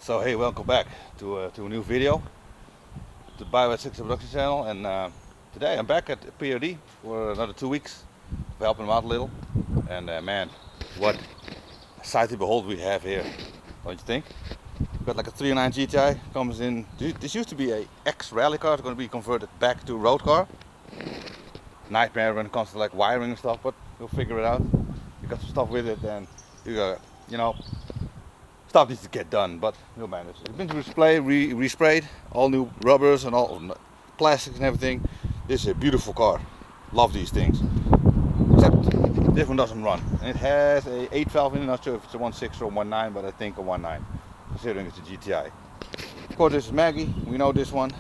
So hey, welcome back to a new video, to the PR-Develpments production channel, and today I'm back at PR-D for another 2 weeks, helping them out a little, and man, what a sight to behold we have here, don't you think? We've got like a 309 GTI, comes in, this used to be a ex-rally car, it's going to be converted back to a road car. Nightmare when it comes to like wiring and stuff, but we'll figure it out. You got some stuff with it, and you know, stuff needs to get done, but we'll manage. It's been resprayed, all new rubbers and all plastics and everything. This is a beautiful car. Love these things. Except this one doesn't run. And it has a 8-valve in it. Not sure if it's a 1.6 or a 1.9, but I think a 1.9, considering it's a GTI. Of course, this is Maggie. We know this one.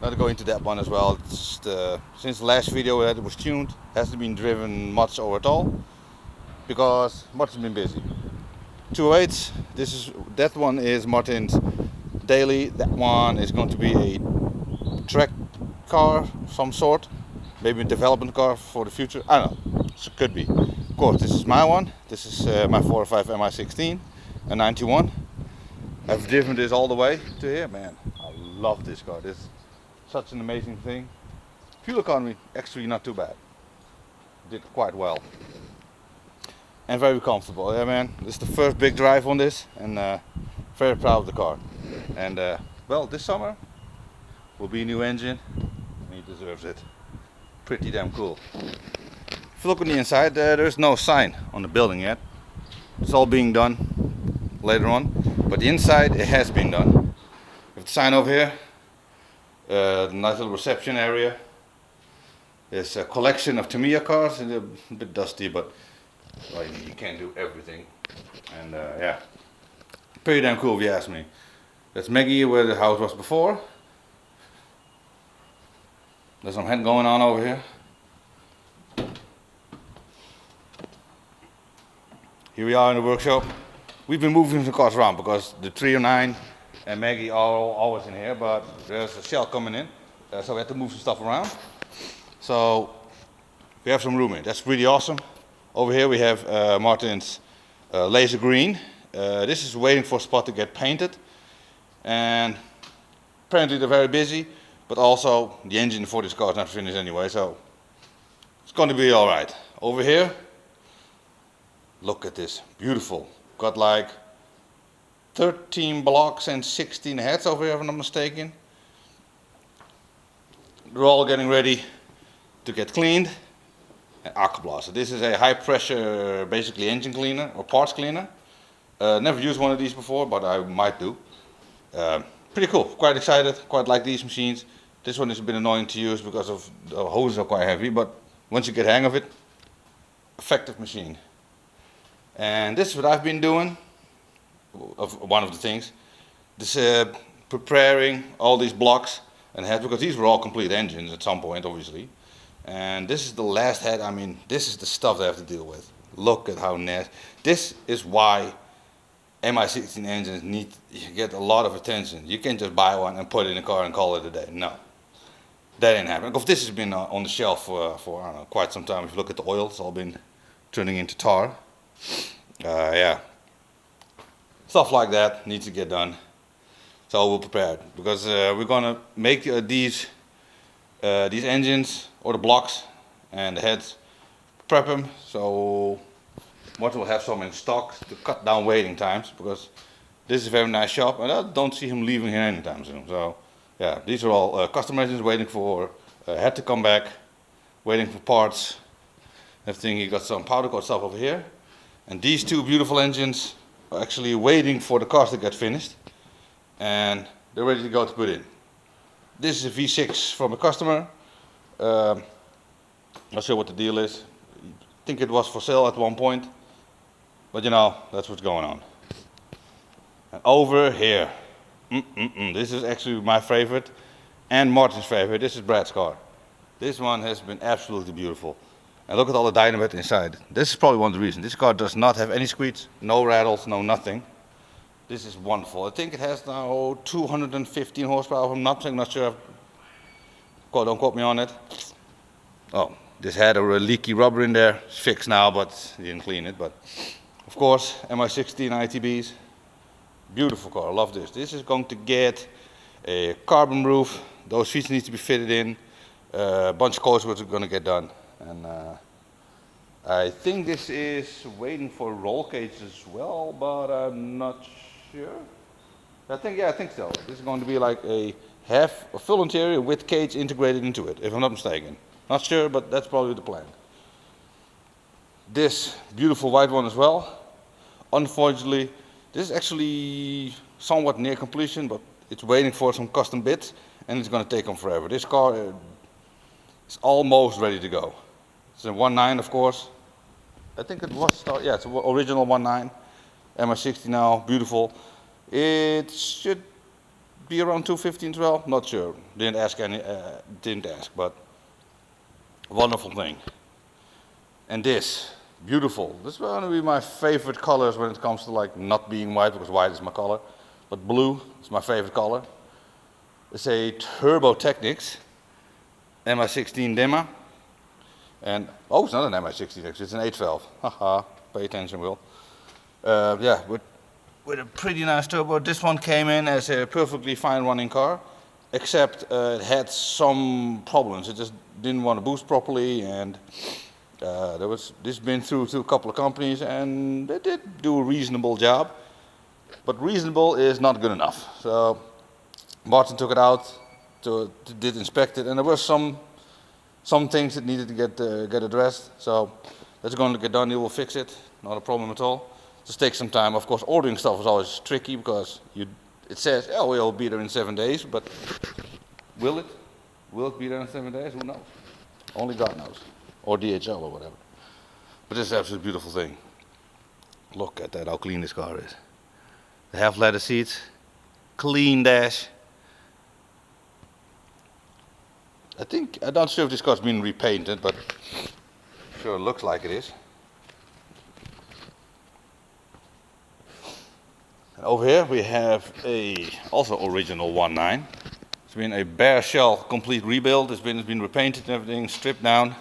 Not to go into that one as well. It's since the last video it was tuned, hasn't been driven much or at all, because much has been busy. 208s, that one is Martin's daily. That one is going to be a track car of some sort, maybe a development car for the future, I don't know, so it could be. Of course, this is my one. This is my 405 MI16, a 91. I've driven this all the way to here. Man, I love this car. This is such an amazing thing. Fuel economy actually not too bad, did quite well. And very comfortable. Yeah, man, this is the first big drive on this, and very proud of the car. And well, this summer will be a new engine, and he deserves it. Pretty damn cool. If you look on the inside, there's no sign on the building yet. It's all being done later on, but the inside it has been done. We have the sign over here, the nice little reception area. There's a collection of Tamiya cars, and they're a bit dusty, but well, you can't do everything, and yeah, pretty damn cool if you ask me. That's Maggie where the house was before. There's some head going on over here. Here we are in the workshop. We've been moving some cars around because the 309 and Maggie are always in here, but there's a shell coming in, so we had to move some stuff around. So we have some room in. That's pretty awesome. Over here we have Martin's laser green. This is waiting for a spot to get painted, and apparently they're very busy, but also the engine for this car is not finished anyway, so it's going to be alright. Over here, look at this, beautiful. Got like 13 blocks and 16 heads over here if I'm not mistaken. They're all getting ready to get cleaned. Aqua blaster. This is a high pressure, basically engine cleaner or parts cleaner. Never used one of these before, but I might do. Pretty cool. Quite excited. Quite like these machines. This one is a bit annoying to use because of the hoses are quite heavy, but once you get the hang of it, effective machine. And this is what I've been doing. One of the things. This preparing all these blocks and heads, because these were all complete engines at some point, obviously. And this is the last head. I mean, this is the stuff they have to deal with. Look at how nasty. This is why MI16 engines get a lot of attention. You can't just buy one and put it in a car and call it a day. No, that ain't happening. Because this has been on the shelf for I don't know, quite some time. If you look at the oil, it's all been turning into tar. Yeah, stuff like that needs to get done. So we're prepared, because we're gonna make these engines, or the blocks and the heads, prep them, so Martin will have some in stock to cut down waiting times, because this is a very nice shop and I don't see him leaving here anytime soon. So yeah, these are all custom engines waiting for head to come back, waiting for parts, everything. He got some powder coat stuff over here, and these two beautiful engines are actually waiting for the cars to get finished, and they're ready to go to put in. This is a V6 from a customer. Not sure what the deal is. I think it was for sale at one point, but you know, that's what's going on. And over here, this is actually my favorite and Martin's favorite. This is Brad's car. This one has been absolutely beautiful. And look at all the dynamite inside. This is probably one of the reasons. This car does not have any squeaks, no rattles, no nothing. This is wonderful. I think it has now 215 horsepower. I'm not sure. Don't quote me on it. Oh, this had a leaky rubber in there. It's fixed now, but you didn't clean it. But of course, MI16 ITBs, Beautiful car, I love this. This is going to get a carbon roof. Those seats need to be fitted in. A bunch of course work is going to get done. And I think this is waiting for roll cage as well, but I'm not sure. I think so. This is going to be like a full interior with cage integrated into it, if I'm not mistaken. Not sure, but that's probably the plan. This beautiful white one as well. Unfortunately, this is actually somewhat near completion, but it's waiting for some custom bits, and it's going to take them forever. This car is almost ready to go. It's a 1.9, of course. I think it was yeah, it's an original 1.9. MI60 now, beautiful. It should be around 215 as well. Not sure. Didn't ask, but wonderful thing. And this, beautiful. This is one of my favorite colors when it comes to like not being white, because white is my color. But blue is my favorite color. It's a Turbo Technics MI16 dimmer. And oh, it's not an MI16X, it's an 8 valve. Haha, pay attention, Will. Yeah, with a pretty nice turbo. This one came in as a perfectly fine running car, except it had some problems. It just didn't want to boost properly, and this been through to a couple of companies, and they did do a reasonable job. But reasonable is not good enough. So Martin took it out, did inspect it, and there were some things that needed to get addressed. So that's going to get done. He will fix it. Not a problem at all. Just takes some time. Of course, ordering stuff is always tricky because it says, oh, we'll be there in 7 days, but will it? Will it be there in 7 days? Who knows? Only God knows. Or DHL or whatever. But this is an absolutely beautiful thing. Look at that, how clean this car is. The half leather seats, clean dash. I'm not sure if this car's been repainted, but sure it looks like it is. And over here we have also original 1.9. It's been a bare shell complete rebuild. It's been repainted and everything, stripped down.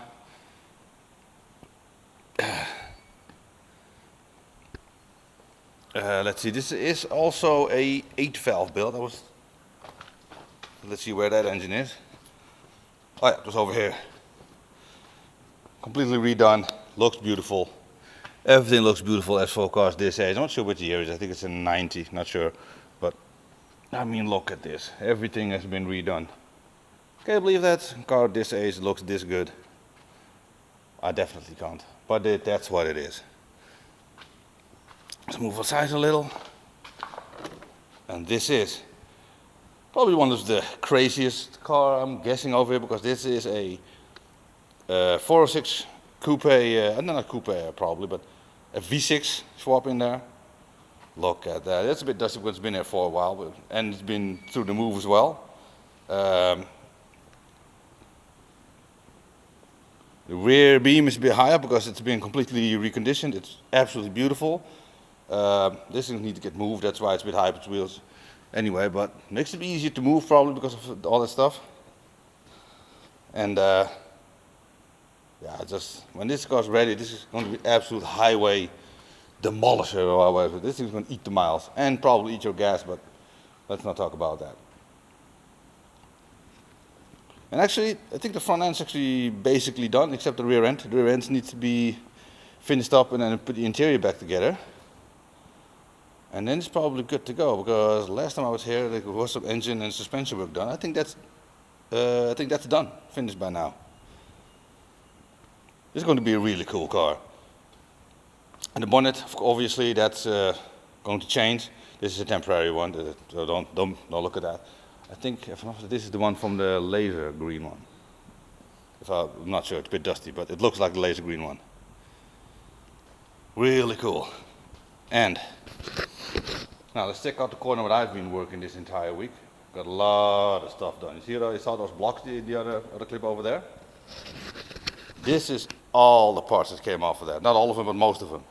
Let's see, this is also a 8 valve build. Let's see where that engine is. Oh yeah, it was over here. Completely redone, looks beautiful. Everything looks beautiful as for cars this age. I'm not sure which year it is, I think it's a 90, not sure. But, I mean, look at this. Everything has been redone. Can you believe that? A car this age looks this good. I definitely can't. But that's what it is. Let's move aside a little. And this is probably one of the craziest car I'm guessing over here, because this is a 406 coupe, not coupe probably, but a V6 swap in there. Look at that. It's a bit dusty because it's been here for a while, and it's been through the move as well. The rear beam is a bit higher because it's been completely reconditioned. It's absolutely beautiful. This thing needs to get moved, that's why it's a bit high with wheels. Anyway, but makes it easier to move probably because of all that stuff. And yeah, just when this car's ready, this is going to be absolute highway demolisher or whatever. This thing's going to eat the miles and probably eat your gas, but let's not talk about that. And actually, I think the front end's actually basically done, except the rear end. The rear end needs to be finished up and then put the interior back together. And then it's probably good to go, because last time I was here, there was some engine and suspension work done. I think that's done, finished by now. This is going to be a really cool car. And the bonnet, obviously, that's going to change. This is a temporary one, so don't look at that. I think this is the one from the laser green one. I'm not sure, it's a bit dusty, but it looks like the laser green one. Really cool. And now let's check out the corner what I've been working this entire week. Got a lot of stuff done. You saw those blocks, the other clip over there? This is all the parts that came off of that. Not all of them, but most of them.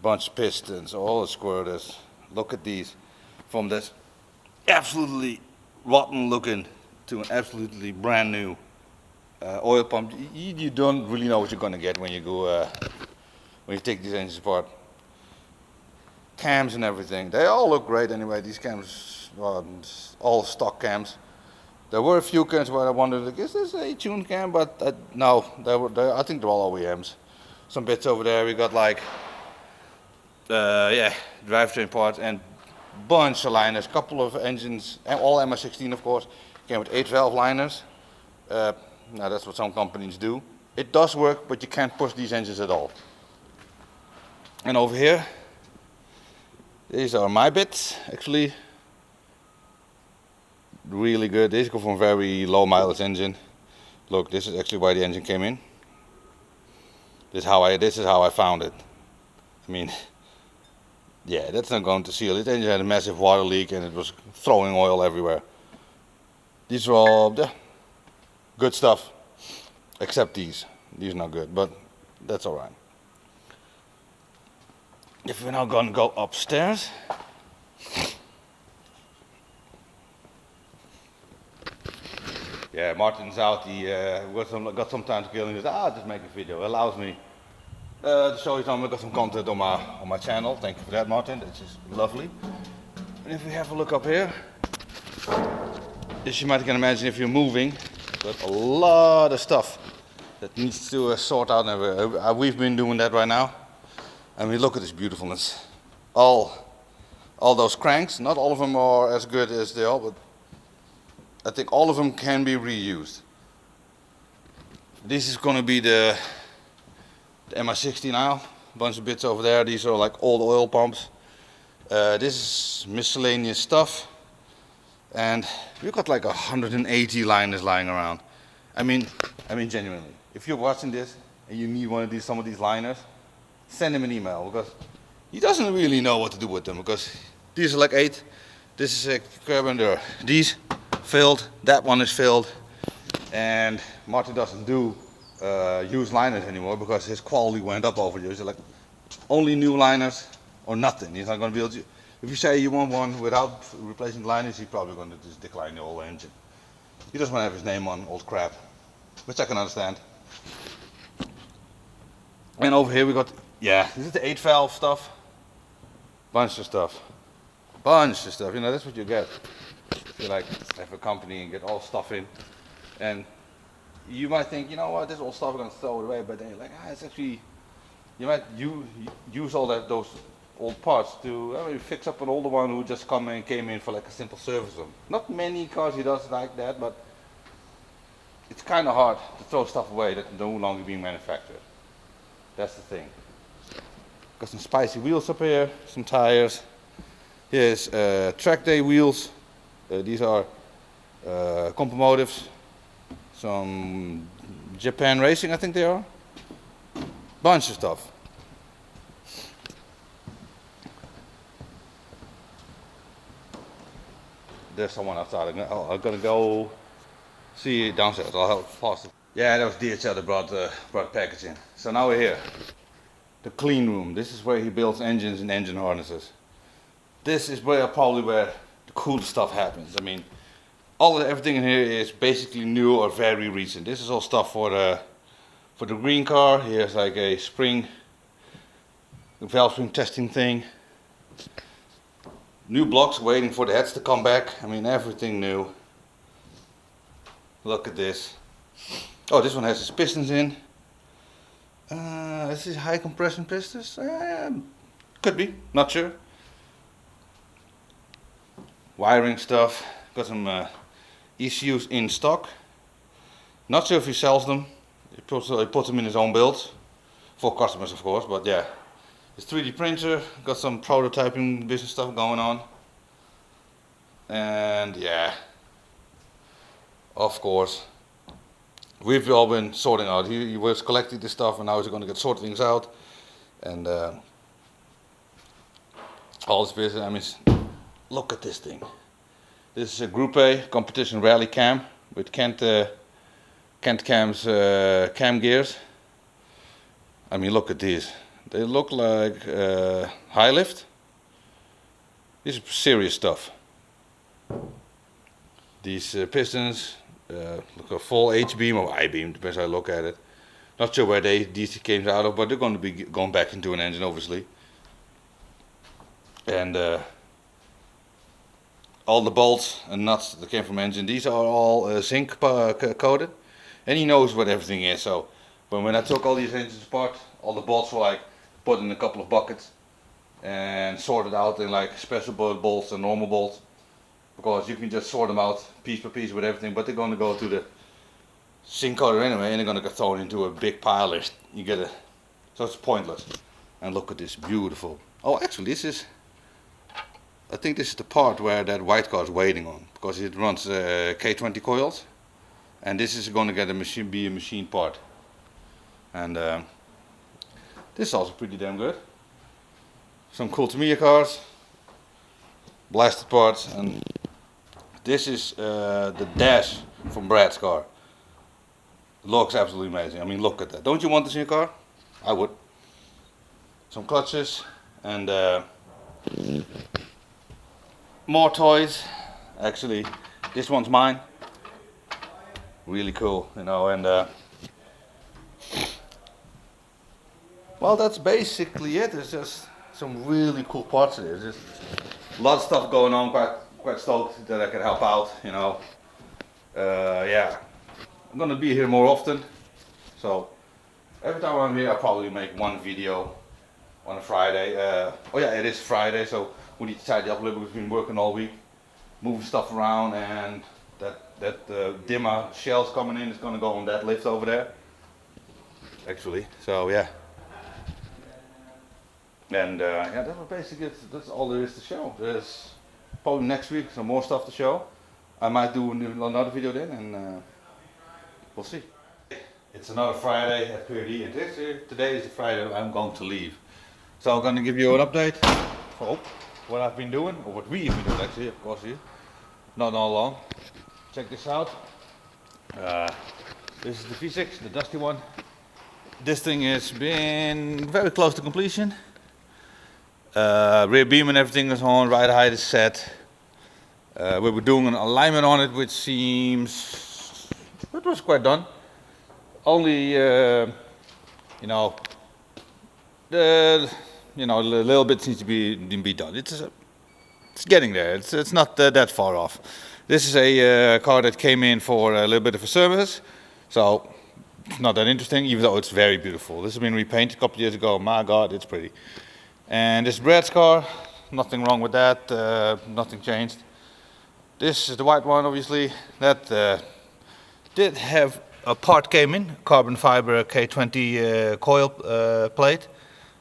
Bunch of pistons, all the squirters. Look at these. From this absolutely rotten looking to an absolutely brand new oil pump. You don't really know what you're going to get when you go when you take these engines apart. cams and everything. They all look great anyway. These cams, well, all stock cams. There were a few cams where I wondered, like, is this a tuned cam? But no, I think they're all OEMs. Some bits over there. We got like, yeah, drivetrain parts and bunch of liners. Couple of engines, and all MS16 of course. Came with 8 valve liners. Now that's what some companies do. It does work, but you can't push these engines at all. And over here, these are my bits, actually. Really good. These go from very low mileage engine. Look, this is actually why the engine came in. This is how I found it. I mean, yeah, that's not going to seal it. The engine had a massive water leak and it was throwing oil everywhere. These are all good stuff, except these. These are not good, but that's all right. If we're now going to go upstairs, yeah, Martin's out. He got some time to kill, and he says, just make a video. It allows me to show you some. I got some content on my channel. Thank you for that, Martin. That's just lovely. And if we have a look up here, as you might can imagine, if you're moving, got a lot of stuff that needs to sort out. And we've been doing that right now. I mean, look at this beautifulness. All those cranks. Not all of them are as good as they are, but I think all of them can be reused. This is going to be the MI60 now. A bunch of bits over there. These are like old oil pumps. This is miscellaneous stuff. And we've got like 180 liners lying around. I mean genuinely. If you're watching this and you need some of these liners, send him an email, because he doesn't really know what to do with them, because these are like 8. This is a carpenter. These filled, that one is filled, and Martin doesn't do used liners anymore because his quality went up over the years. Like only new liners or nothing. He's not going to be able to. If you say you want one without replacing liners, he's probably going to just decline the whole engine. He doesn't want to have his name on old crap, which I can understand. And over here we got, yeah, this is the 8 valve stuff. Bunch of stuff. Bunch of stuff. You know, that's what you get. You like have a company and get all stuff in. And you might think, you know what, this old stuff I'm going to throw it away, but then you're like, it's actually, you might use all those old parts to maybe fix up an older one who just came in for like a simple service. Not many cars he does like that, but it's kind of hard to throw stuff away that's no longer being manufactured. That's the thing. Got some spicy wheels up here, some tires. Here's track day wheels. These are Compomotives. Some Japan Racing, I think they are. Bunch of stuff. There's someone outside. I'm gonna go see you downstairs. I'll help faster. Yeah, that was DHL that brought the package in. So now we're here. The clean room. This is where he builds engines and engine harnesses. This is probably where the coolest stuff happens. I mean, everything in here is basically new or very recent. This is all stuff for the green car. Here's like a valve spring testing thing. New blocks waiting for the heads to come back. I mean, everything new. Look at this. Oh, this one has its pistons in. Is this high compression pistons? Could be, not sure. Wiring stuff. Got some ECUs in stock. Not sure if he sells them. He puts them in his own builds. For customers, of course, but yeah. His 3D printer. Got some prototyping business stuff going on. And yeah. Of course. We've all been sorting out. He was collecting this stuff and now he's going to get sort things out. And all this business. I mean, look at this thing. This is a Group A competition rally cam with Kent Cam's cam gears. I mean, look at these. They look like high lift. This is serious stuff. These pistons look a full H-beam or I-beam, depends how I look at it. Not sure where these came out of, but they're going to be going back into an engine, obviously. and all the bolts and nuts that came from engine, these are all zinc coated, and he knows what everything is. So when I took all these engines apart, all the bolts were like put in a couple of buckets and sorted out in like special bolts and normal bolts, because you can just sort them out piece by piece with everything, but they're going to go to the zinc coater anyway, and they're going to get thrown into a big pile. You get a, so it's pointless. And look at this beautiful. Oh, actually, this is, I think this is the part where that white car is waiting on, because it runs K20 coils, and this is going to get be a machine part. And this is also pretty damn good. Some cool Tamiya cars, blasted parts, and this is the dash from Brad's car. It looks absolutely amazing. I mean, look at that. Don't you want this in your car? I would. Some clutches and more toys. Actually, this one's mine. Really cool, you know. And well, that's basically it. There's just some really cool parts of this. There's a lot of stuff going on. Quite stoked that I can help out, you know. Yeah, I'm gonna be here more often. So every time I'm here, I'll probably make one video on a Friday. Oh yeah, it is Friday, so we need to tidy up a little bit. We've been working all week, moving stuff around, and that dimmer shells coming in is gonna go on that lift over there. Actually, so yeah. And yeah, that was basically it. That's all there is to show. There's probably next week some more stuff to show. I might do another video then, and we'll see. It's another Friday at PR-D, and today is the Friday I'm going to leave. So I'm going to give you an update of what I've been doing, or what we've been doing actually, of course here. Not all long. Check this out. This is the V6, the dusty one. This thing has been very close to completion. Rear beam and everything is on, ride height is set. We were doing an alignment on it, which seems, it was quite done. Only, you know, a little bit needs to be done. It's getting there. It's not that far off. This is a car that came in for a little bit of a service, so it's not that interesting, even though it's very beautiful. This has been repainted a couple of years ago. My God, it's pretty. And this is Brad's car. Nothing wrong with that. Nothing changed. This is the white one, obviously. That did have a part came in, carbon fiber K20 coil plate.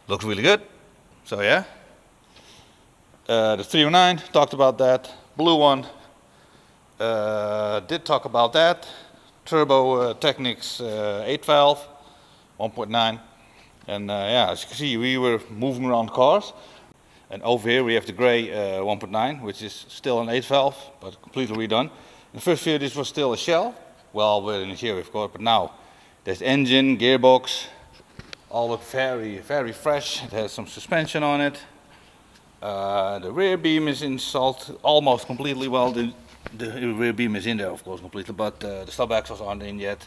Looks really good. So yeah. The 309, talked about that. Blue one, did talk about that. Turbo Technics 8 valve, 1.9. And yeah, as you can see, we were moving around cars. And over here we have the grey 1.9, which is still an 8 valve, but completely redone. In the first video this was still a shell. Well, we're in the interior of course, but now there's engine, gearbox, all look very, very fresh. It has some suspension on it. The rear beam is installed almost completely. Well, the rear beam is in there of course completely, but the stub axles aren't in yet.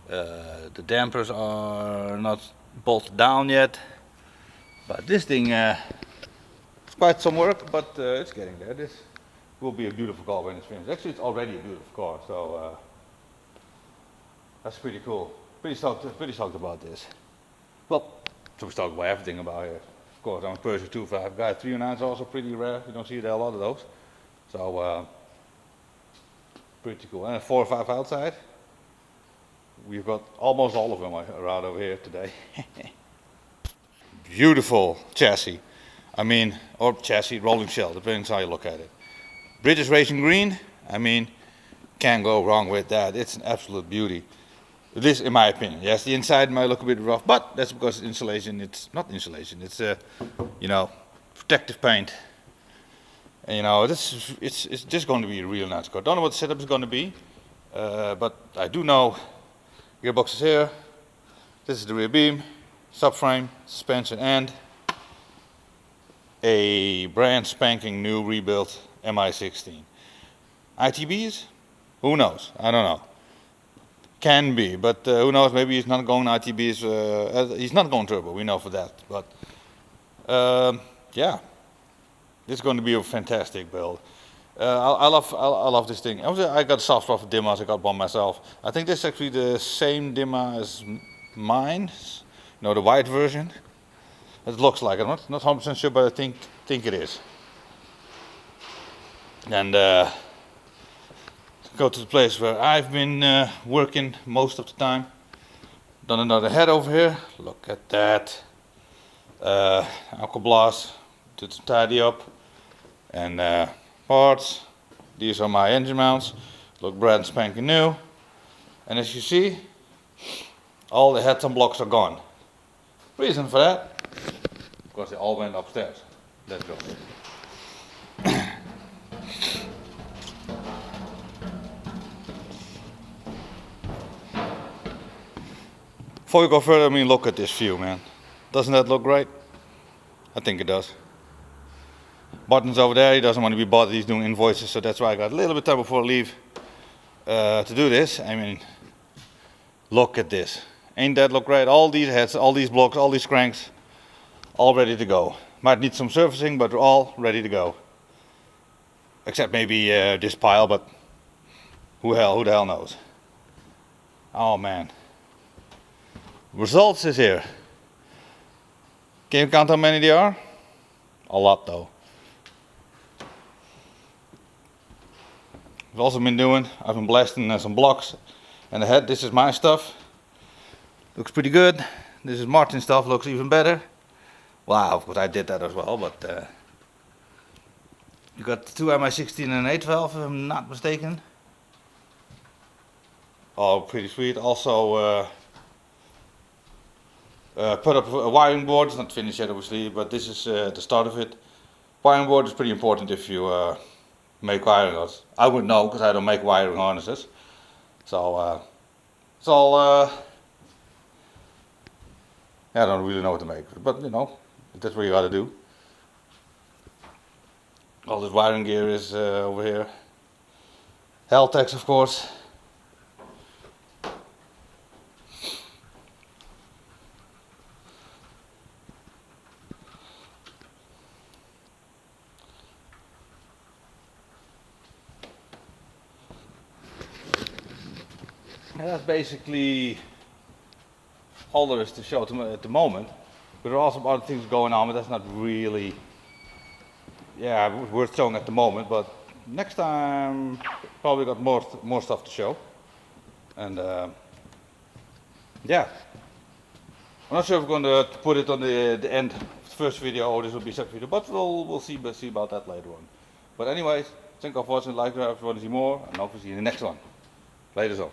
The dampers are not bolted down yet. But this thing, it's quite some work, but it's getting there. This will be a beautiful car when it's finished. Actually, it's already a beautiful car, so that's pretty cool. Pretty stoked about this. Well, so we talk about everything about here. Of course, I'm a Peugeot 2.5 guy. 309 is also pretty rare. You don't see there a lot of those. So pretty cool. And a 4.5 outside. We've got almost all of them around over here today. Beautiful chassis. I mean, or chassis, rolling shell, depends how you look at it. British Racing Green. I mean, can't go wrong with that. It's an absolute beauty. This, in my opinion. Yes, the inside might look a bit rough, but that's because insulation. It's not insulation. It's you know, protective paint. And, you know, it's just going to be a real nice car. Don't know what the setup is going to be, but I do know gearbox is here. This is the rear beam, subframe, suspension, and a brand spanking new rebuilt MI16. ITBs? Who knows? I don't know. Can be, but who knows? Maybe he's not going ITBs. He's not going turbo. We know for that. But yeah, This is going to be a fantastic build. I love this thing. I got a soft spot for dimmers. I got one myself. I think this is actually the same dimmer as mine. You know, the white version. It looks like it. I'm not 100% sure, but I think it is. And go to the place where I've been working most of the time. Done another head over here. Look at that. Alcohol blast. Did some tidy up. And parts. These are my engine mounts. Look brand spanking new. And as you see, all the heads and blocks are gone. Reason for that? Because they all went upstairs. Let's go. Before we go further, I mean, look at this view, man. Doesn't that look great? I think it does. Button's over there, he doesn't want to be bothered, he's doing invoices, so that's why I got a little bit of time before I leave to do this. I mean, look at this. Ain't that look great? All these heads, all these blocks, all these cranks, all ready to go. Might need some servicing, but they're all ready to go. Except maybe this pile, but who the hell knows? Oh man. Results is here. Can you count how many there are? A lot though. I've also been blasting some blocks and the head. This is my stuff. Looks pretty good. This is Martin's stuff, looks even better. Wow, of course I did that as well, but you got two MI16 and an 8 valve if I'm not mistaken. Oh, pretty sweet. Also put up a wiring board. It's not finished yet obviously, but this is the start of it. Wiring board is pretty important if you make wiring harnesses. I would know because I don't make wiring harnesses. So it's all yeah, I don't really know what to make, but you know, that's what you gotta do. All this wiring gear is over here. Haltex, of course. And that's basically all there is to show at the moment. But there are also other things going on, but that's not really, yeah, worth showing at the moment. But next time, probably got more stuff to show. And yeah, I'm not sure if we're going to put it on the end of the first video or this will be a separate video, but we'll see about that later on. But anyways, thank you for watching. Like if you want to see more, and hopefully see you in the next one. Later on.